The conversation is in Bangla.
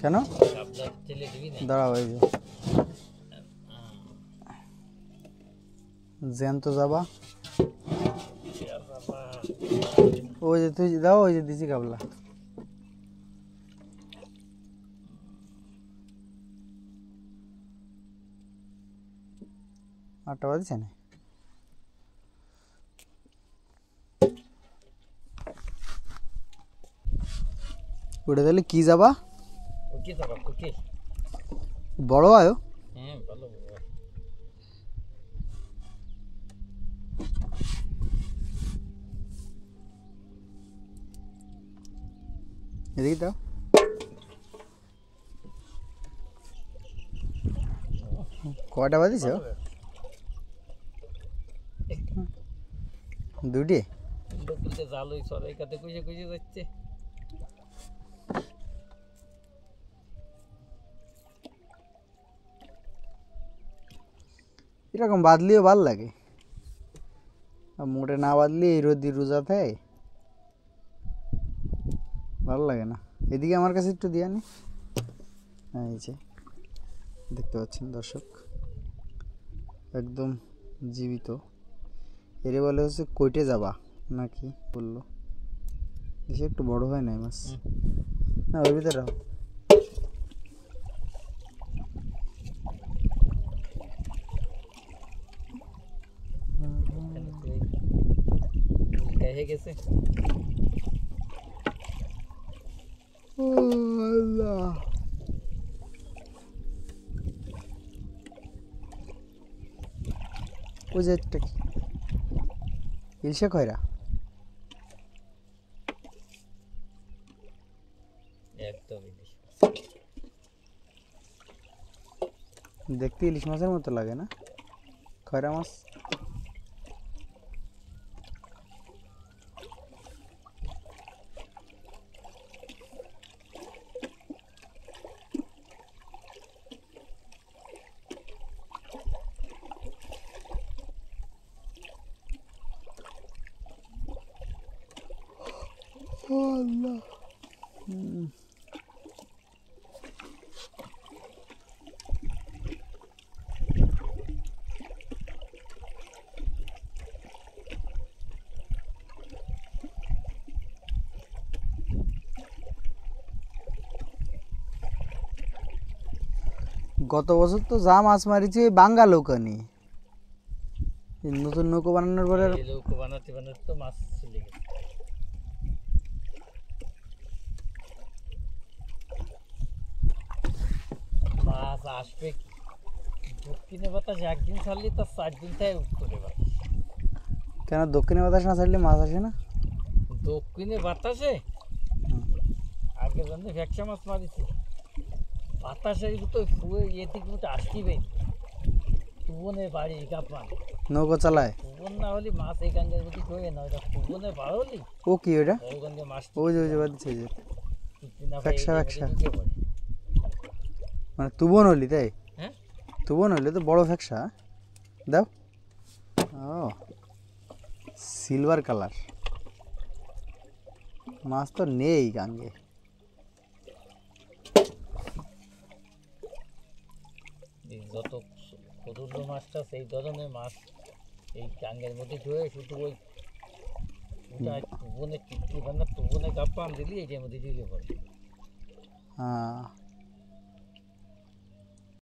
কেন দাঁড়াও এই যে জ্যান্ত যাবা ওই যে তুই দাও ওই যে দিছি কাবলা আটটা বাজছে না ওটা তাহলে কি যাবা বড় আয়ো এদিকে দাও কয়টা বাজিছে দুটি জাল ওই সরাই কাতে কুইছে কুইছে যাচ্ছে এরকম বাদলিও ভাল লাগে মোটে না বাদলি এই রোদি রোজাতে ভালো লাগে না এদিকে আমার কাছে একটু দিয়ে নি হ্যাঁ এই যে দেখতে পাচ্ছেন দর্শক একদম জীবিত এরে বলে হচ্ছে কইটে যাবা নাকি বললো এসে একটু বড় হয় নাই মাছ না ওর ভিতরে রাখো গেছে আল্লাহ ওই যে একটা কি ইলশা খয়রা একদম দেখতে ইলিশ মাছের মতো লাগে না খয়রা মাছ Allah. গত বছর তো যা মাছ মারিছে বাঙ্গা নৌকানি নতুন নৌকো বানানোর পরে নৌকো বানাতে বানাতে তো মাছ চলে গেছে মাছ আসবে দক্ষিণে বাতাস একদিন ছাড়লে তো 4 দিন থেকে উত্তরে বাতাস কেন দক্ষিণে বাতাস না ছাড়লে মাছ আসে না দক্ষিণে বাতাসে আগে জানতে ফ্যাকশা মাছ মারিছি বাতাসে তো ফুয়ে এদিক মতো আসতেই পাই তুবনের বাড়ি গাপান নৌকো চালায় তুবন না হলে মাছ এই গাঙ্গের মধ্যে ঢোকে না ওটা তুবনের বাড়লি ও কি ওটা ওই গাঙ্গে মাছ ওই যে বাদিছে যে ফ্যাকশা মানে তুবন হলি তাই হ্যাঁ তুবন হলি তো বড় ফ্যাকশা দাও ও সিলভার কালার মাছ তো নেই গাঙ্গে যত ক্ষুদ্র মাছটা সেই ধরনের মাছ এই গাঙ্গের মধ্যে ঢোকে শুধু ওই তুবনে টিপটি বানা তুবনে গাপ্পান দিলি এটার মধ্যে ঢুকে পড়ে